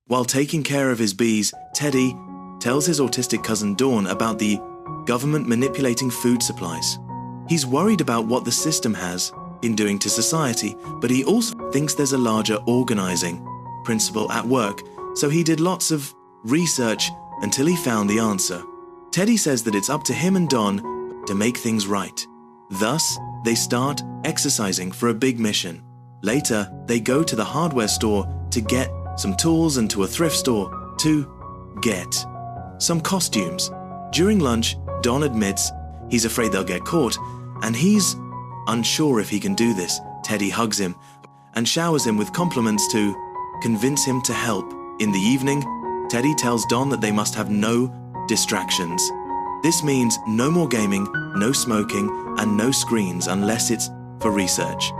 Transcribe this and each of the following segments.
While taking care of his bees, Teddy tells his autistic cousin Dawn about the government manipulating food supplies. He's worried about what the system has been doing to society, but he also thinks there's a larger organizing principle at work, so he did lots of research until he found the answer. Teddy says that it's up to him and Dawn to make things right. Thus, they start exercising for a big mission. Later, they go to the hardware store to get some tools and to a thrift store to get some costumes. During lunch, Don admits he's afraid they'll get caught, and he's unsure if he can do this. Teddy hugs him and showers him with compliments to convince him to help. In the evening, Teddy tells Don that they must have no distractions. This means no more gaming, no smoking, and no screens unless it's for research.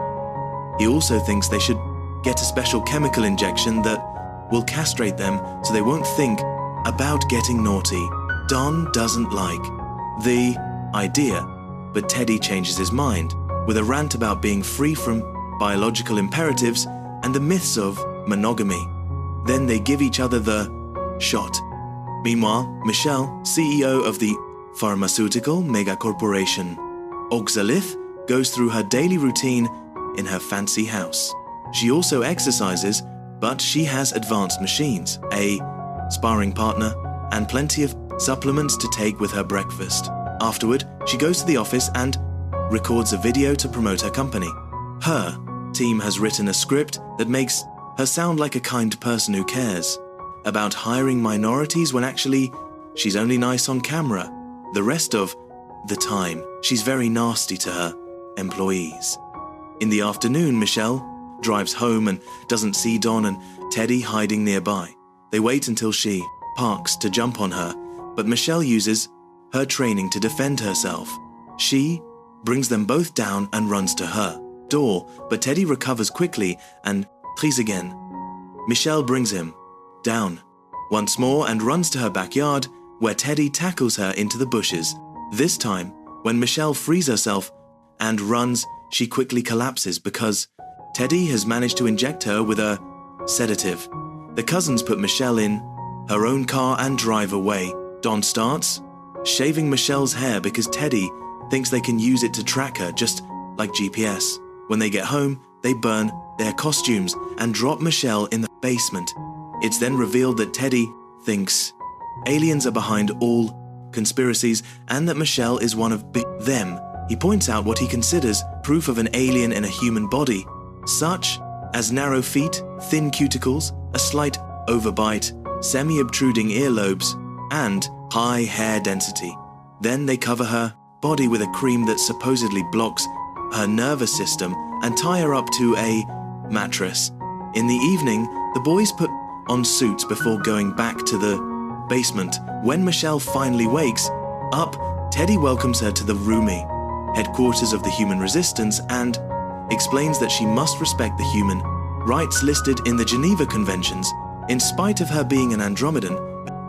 He also thinks they should get a special chemical injection that will castrate them so they won't think about getting naughty. Don doesn't like the idea, but Teddy changes his mind with a rant about being free from biological imperatives and the myths of monogamy. Then they give each other the shot. Meanwhile, Michelle, CEO of the pharmaceutical megacorporation Oxalith, goes through her daily routine in her fancy house. She also exercises, but she has advanced machines, a sparring partner, and plenty of supplements to take with her breakfast. Afterward, she goes to the office and records a video to promote her company. Her team has written a script that makes her sound like a kind person who cares about hiring minorities when actually she's only nice on camera. The rest of the time, she's very nasty to her employees. In the afternoon, Michelle drives home and doesn't see Don and Teddy hiding nearby. They wait until she parks to jump on her, but Michelle uses her training to defend herself. She brings them both down and runs to her door, but Teddy recovers quickly and tries again. Michelle brings him down once more and runs to her backyard, where Teddy tackles her into the bushes. This time, when Michelle frees herself and runs, she quickly collapses because Teddy has managed to inject her with a sedative. The cousins put Michelle in her own car and drive away. Don starts shaving Michelle's hair because Teddy thinks they can use it to track her, just like GPS. When they get home, they burn their costumes and drop Michelle in the basement. It's then revealed that Teddy thinks aliens are behind all conspiracies and that Michelle is one of them. He points out what he considers proof of an alien in a human body, such as narrow feet, thin cuticles, a slight overbite, semi-obtruding earlobes, and high hair density. Then they cover her body with a cream that supposedly blocks her nervous system and tie her up to a mattress. In the evening, the boys put on suits before going back to the basement. When Michelle finally wakes up, Teddy welcomes her to the roomy headquarters of the human resistance and explains that she must respect the human rights listed in the Geneva Conventions, in spite of her being an Andromedan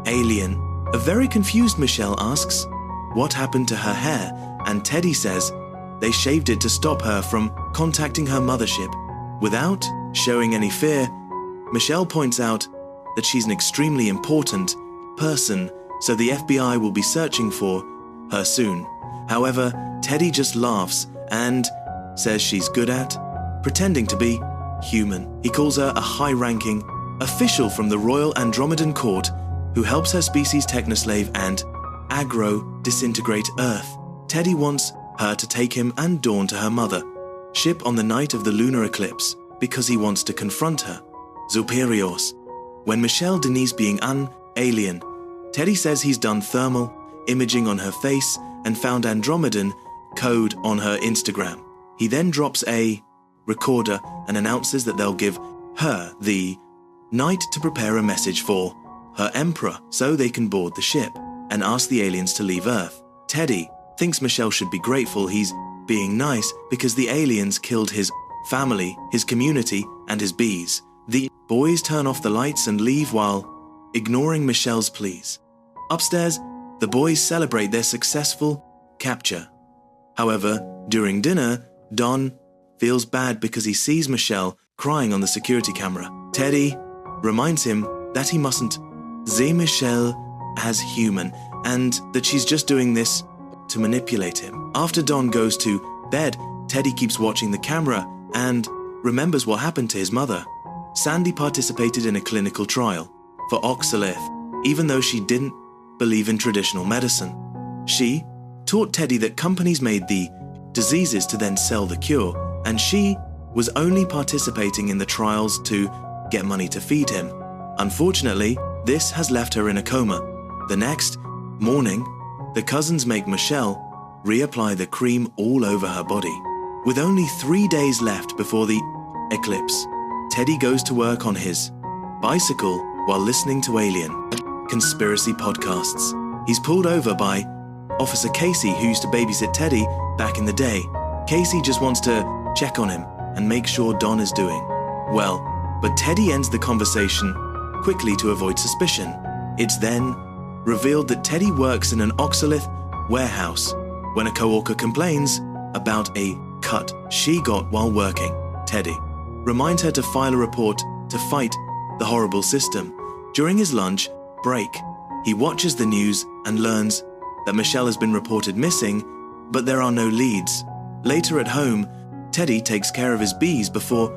alien. A very confused Michelle asks what happened to her hair, and Teddy says they shaved it to stop her from contacting her mothership. Without showing any fear, Michelle points out that she's an extremely important person, so the FBI will be searching for her soon. However, Teddy just laughs and says she's good at pretending to be human. He calls her a high-ranking official from the Royal Andromedan Court who helps her species technoslave and agro-disintegrate Earth. Teddy wants her to take him and Dawn to her mother ship on the night of the lunar eclipse because he wants to confront her superiors. When Michelle denies being an alien, Teddy says he's done thermal imaging on her face and found Andromedan code on her Instagram. He then drops a recorder and announces that they'll give her the night to prepare a message for her emperor so they can board the ship and ask the aliens to leave Earth. Teddy thinks Michelle should be grateful he's being nice because the aliens killed his family, his community, and his bees. The boys turn off the lights and leave while ignoring Michelle's pleas. Upstairs, the boys celebrate their successful capture. However, during dinner, Don feels bad because he sees Michelle crying on the security camera. Teddy reminds him that he mustn't see Michelle as human and that she's just doing this to manipulate him. After Don goes to bed, Teddy keeps watching the camera and remembers what happened to his mother. Sandy participated in a clinical trial for oxalate, even though she didn't believe in traditional medicine. She taught Teddy that companies made the diseases to then sell the cure, and she was only participating in the trials to get money to feed him. Unfortunately, this has left her in a coma. The next morning, the cousins make Michelle reapply the cream all over her body. With only 3 days left before the eclipse, Teddy goes to work on his bicycle while listening to alien conspiracy podcasts. He's pulled over by Officer Casey, who used to babysit Teddy back in the day. Casey just wants to check on him and make sure Don is doing well, but Teddy ends the conversation quickly to avoid suspicion. It's then revealed that Teddy works in an oxalate warehouse. When a coworker complains about a cut she got while working, Teddy reminds her to file a report to fight the horrible system. During his lunch break, he watches the news and learns that Michelle has been reported missing, but there are no leads. Later at home, Teddy takes care of his bees before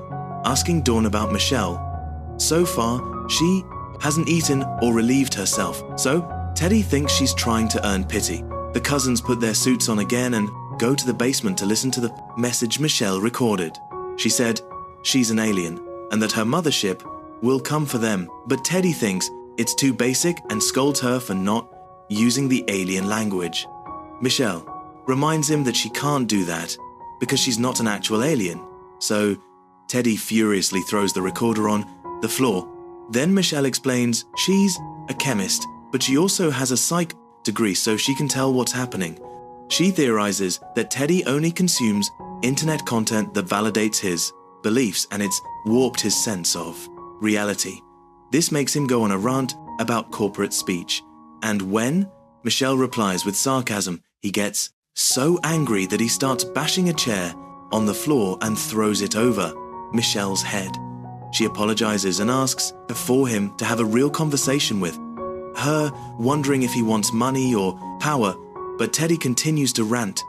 asking Dawn about Michelle. So far, she hasn't eaten or relieved herself, so Teddy thinks she's trying to earn pity. The cousins put their suits on again and go to the basement to listen to the message Michelle recorded. She said she's an alien and that her mothership will come for them, but Teddy thinks it's too basic and scolds her for not using the alien language. Michelle reminds him that she can't do that because she's not an actual alien, so Teddy furiously throws the recorder on the floor. Then Michelle explains she's a chemist, but she also has a psych degree so she can tell what's happening. She theorizes that Teddy only consumes internet content that validates his beliefs, and it's warped his sense of reality. This makes him go on a rant about corporate speech, and when Michelle replies with sarcasm, he gets so angry that he starts bashing a chair on the floor and throws it over Michelle's head. She apologizes and asks for him to have a real conversation with her, wondering if he wants money or power, but Teddy continues to rant.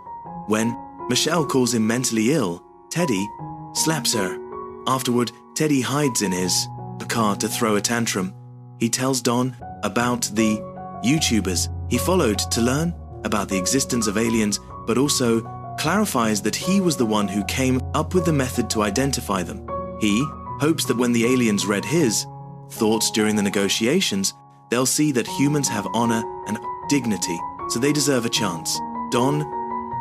When Michelle calls him mentally ill, Teddy slaps her. Afterward, Teddy hides in his car to throw a tantrum. He tells Don about the YouTubers he followed to learn about the existence of aliens, but also clarifies that he was the one who came up with the method to identify them. He hopes that when the aliens read his thoughts during the negotiations, they'll see that humans have honor and dignity, so they deserve a chance. Don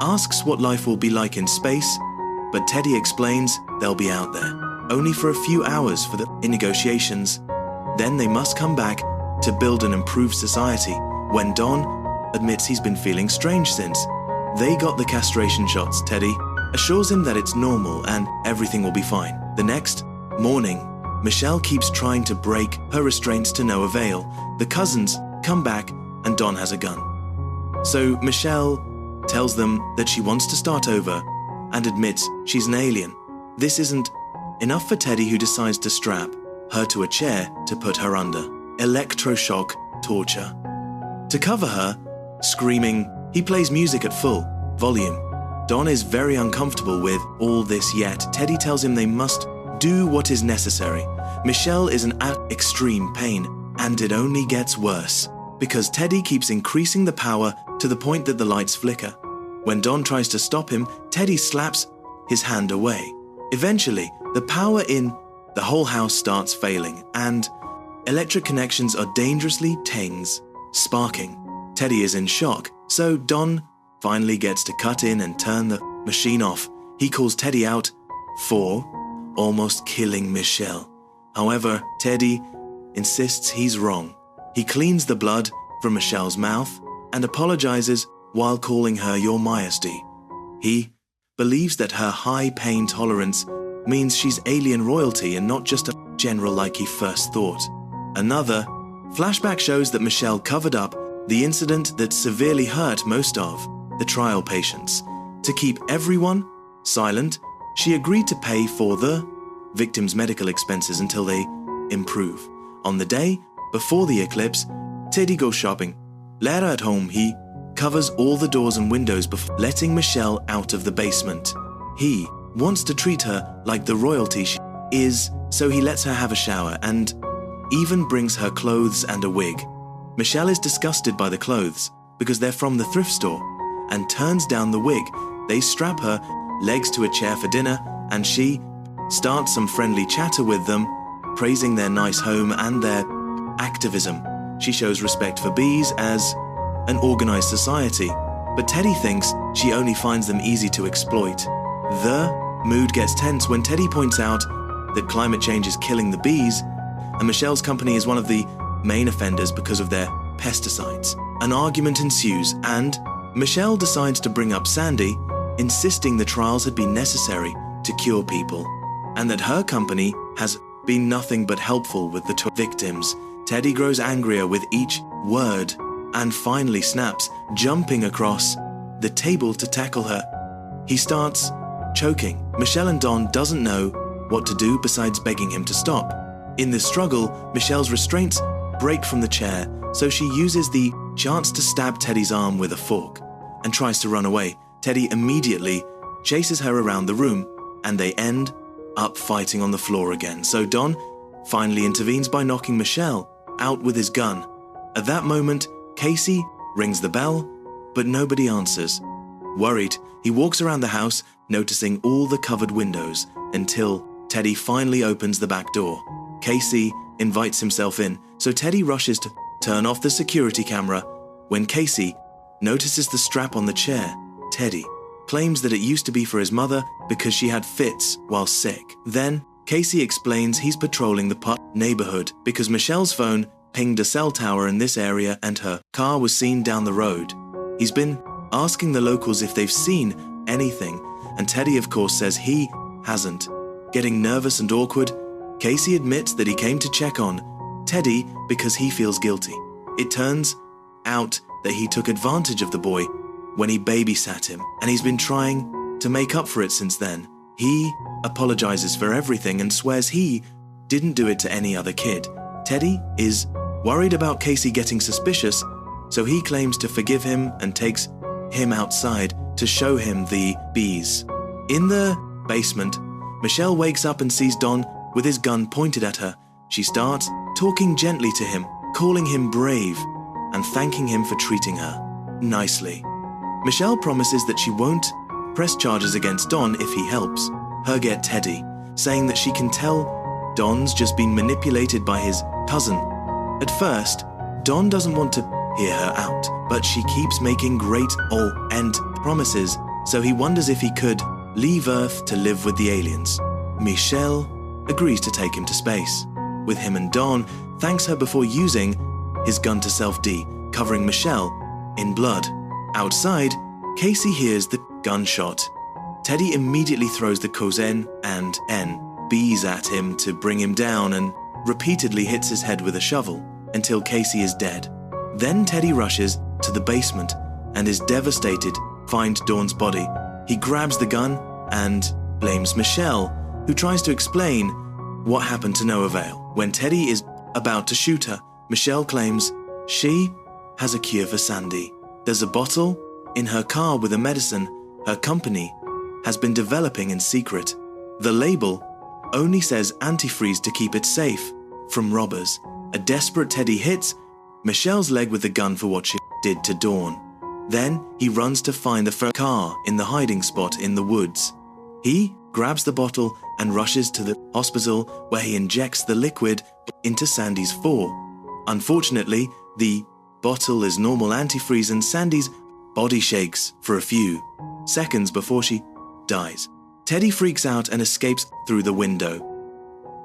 asks what life will be like in space, but Teddy explains they'll be out there, only for a few hours for the negotiations. Then they must come back to build an improved society. When Don admits he's been feeling strange since they got the castration shots, Teddy assures him that it's normal and everything will be fine. The next morning, Michelle keeps trying to break her restraints to no avail. The cousins come back and Don has a gun. So Michelle tells them that she wants to start over and admits she's an alien. This isn't enough for Teddy, who decides to strap her to a chair to put her under electroshock torture. To cover her screaming, he plays music at full volume. Don is very uncomfortable with all this, yet Teddy tells him they must do what is necessary. Michelle is in extreme pain, and it only gets worse because Teddy keeps increasing the power to the point that the lights flicker. When Don tries to stop him, Teddy slaps his hand away. Eventually, the power in the whole house starts failing, and electric connections are dangerously sparking. Teddy is in shock, so Don finally gets to cut in and turn the machine off. He calls Teddy out for almost killing Michelle. However, Teddy insists he's wrong. He cleans the blood from Michelle's mouth and apologizes while calling her Your Majesty. He believes that her high pain tolerance means she's alien royalty and not just a general like he first thought. Another flashback shows that Michelle covered up the incident that severely hurt most of the trial patients. To keep everyone silent, she agreed to pay for the victims' medical expenses until they improve. On the day Before the eclipse, Teddy goes shopping. Later at home, he covers all the doors and windows before letting Michelle out of the basement. He wants to treat her like the royalty she is, so he lets her have a shower and even brings her clothes and a wig. Michelle is disgusted by the clothes because they're from the thrift store and turns down the wig. They strap her legs to a chair for dinner and she starts some friendly chatter with them, praising their nice home and their activism. She shows respect for bees as an organized society, but Teddy thinks she only finds them easy to exploit. The mood gets tense when Teddy points out that climate change is killing the bees, and Michelle's company is one of the main offenders because of their pesticides. An argument ensues, and Michelle decides to bring up Sandy, insisting the trials had been necessary to cure people, and that her company has been nothing but helpful with the victims. Teddy grows angrier with each word and finally snaps, jumping across the table to tackle her. He starts choking. Michelle and Don doesn't know what to do besides begging him to stop. In the struggle, Michelle's restraints break from the chair, so she uses the chance to stab Teddy's arm with a fork and tries to run away. Teddy immediately chases her around the room, and they end up fighting on the floor again. So Don finally intervenes by knocking Michelle out with his gun. At that moment, Casey rings the bell, but nobody answers. Worried, he walks around the house, noticing all the covered windows, until Teddy finally opens the back door. Casey invites himself in, so Teddy rushes to turn off the security camera. When Casey notices the strap on the chair, Teddy claims that it used to be for his mother because she had fits while sick. Then, Casey explains he's patrolling the neighborhood because Michelle's phone pinged a cell tower in this area and her car was seen down the road. He's been asking the locals if they've seen anything, and Teddy of course says he hasn't. Getting nervous and awkward, Casey admits that he came to check on Teddy because he feels guilty. It turns out that he took advantage of the boy when he babysat him, and he's been trying to make up for it since then. He apologizes for everything and swears he didn't do it to any other kid. Teddy is worried about Casey getting suspicious, so he claims to forgive him and takes him outside to show him the bees. In the basement, Michelle wakes up and sees Don with his gun pointed at her. She starts talking gently to him, calling him brave and thanking him for treating her nicely. Michelle promises that she won't press charges against Don if he helps her get Teddy, saying that she can tell Don's just been manipulated by his cousin. At first, Don doesn't want to hear her out, but she keeps making great and promises, so he wonders if he could leave Earth to live with the aliens. Michelle agrees to take him to space with him, and Don thanks her before using his gun to self-D, covering Michelle in blood. Outside, Casey hears the gunshot. Teddy immediately throws the Kozen and bees at him to bring him down and repeatedly hits his head with a shovel until Casey is dead. Then Teddy rushes to the basement and is devastated to find Dawn's body. He grabs the gun and blames Michelle, who tries to explain what happened to no avail. When Teddy is about to shoot her, Michelle claims she has a cure for Sandy. There's a bottle in her car with a medicine her company has been developing in secret. The label only says antifreeze to keep it safe from robbers. A desperate Teddy hits Michelle's leg with the gun for what she did to Dawn. Then he runs to find the first car in the hiding spot in the woods. He grabs the bottle and rushes to the hospital where he injects the liquid into Sandy's fore. Unfortunately, the bottle is normal antifreeze and Sandy's body shakes for a few seconds before she dies. Teddy freaks out and escapes through the window.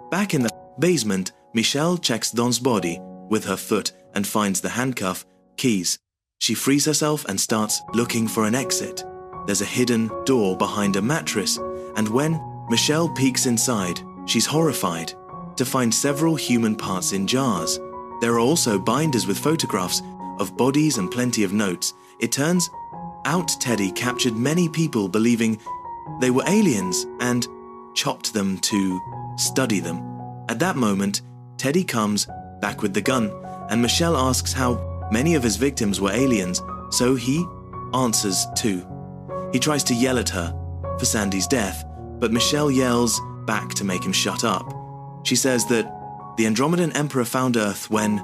Back in the basement, Michelle checks Don's body with her foot and finds the handcuff keys. She frees herself and starts looking for an exit. There's a hidden door behind a mattress, and when Michelle peeks inside, she's horrified to find several human parts in jars. There are also binders with photographs of bodies and plenty of notes. It turns out Teddy captured many people believing they were aliens and chopped them to study them. At that moment, Teddy comes back with the gun, and Michelle asks how many of his victims were aliens, so he answers 2. He tries to yell at her for Sandy's death, but Michelle yells back to make him shut up. She says that the Andromedan Emperor found Earth when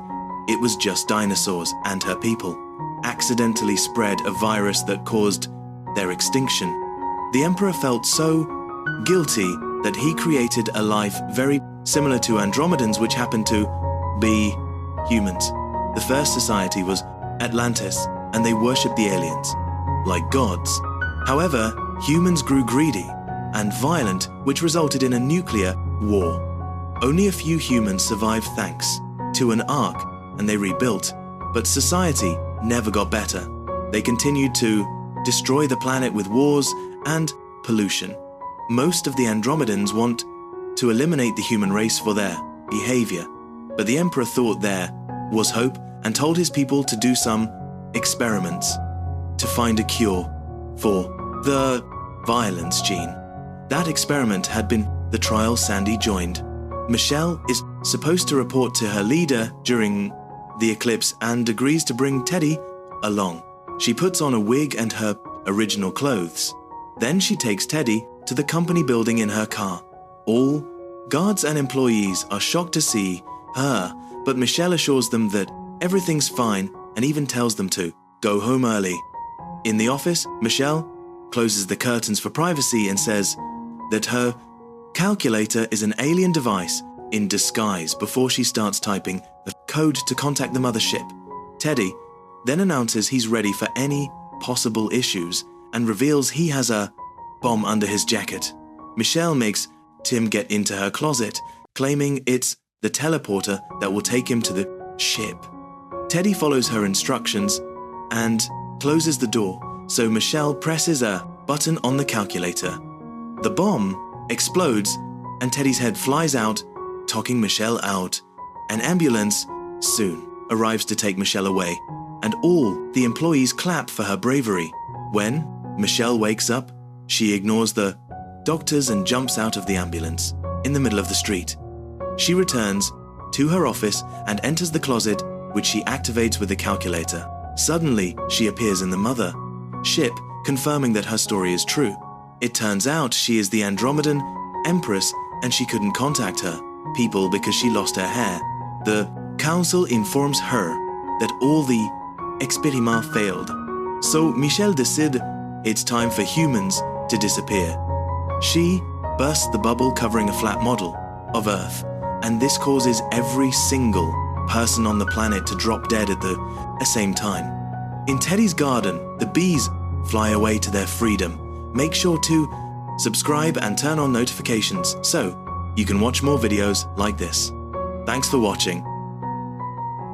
it was just dinosaurs, and her people accidentally spread a virus that caused their extinction. The Emperor felt so guilty that he created a life very similar to Andromedans, which happened to be humans. The first society was Atlantis, and they worshipped the aliens like gods. However, humans grew greedy and violent, which resulted in a nuclear war. Only a few humans survived thanks to an ark, and they rebuilt, but society never got better. They continued to destroy the planet with wars and pollution. Most of the Andromedans want to eliminate the human race for their behavior, but the Emperor thought there was hope and told his people to do some experiments to find a cure for the violence gene. That experiment had been the trial Sandy joined. Michelle is supposed to report to her leader during the eclipse and agrees to bring Teddy along. She puts on a wig and her original clothes. Then she takes Teddy to the company building in her car. All guards and employees are shocked to see her, but Michelle assures them that everything's fine and even tells them to go home early. In the office, Michelle closes the curtains for privacy and says that her calculator is an alien device in disguise before she starts typing the code to contact the mothership. Teddy then announces he's ready for any possible issues and reveals he has a bomb under his jacket. Michelle makes Tim get into her closet, claiming it's the teleporter that will take him to the ship. Teddy follows her instructions and closes the door, so Michelle presses a button on the calculator. The bomb explodes and Teddy's head flies out, knocking Michelle out. An ambulance soon arrives to take Michelle away, and all the employees clap for her bravery. When Michelle wakes up, she ignores the doctors and jumps out of the ambulance in the middle of the street. She returns to her office and enters the closet, which she activates with the calculator. Suddenly, she appears in the mother ship, confirming that her story is true. It turns out she is the Andromedan Empress, and she couldn't contact her people because she lost her hair. The council informs her that all the experiments failed. So Michelle decides it's time for humans to disappear. She bursts the bubble covering a flat model of Earth, and this causes every single person on the planet to drop dead at the same time. In Teddy's garden, the bees fly away to their freedom. Make sure to subscribe and turn on notifications so you can watch more videos like this. Thanks for watching.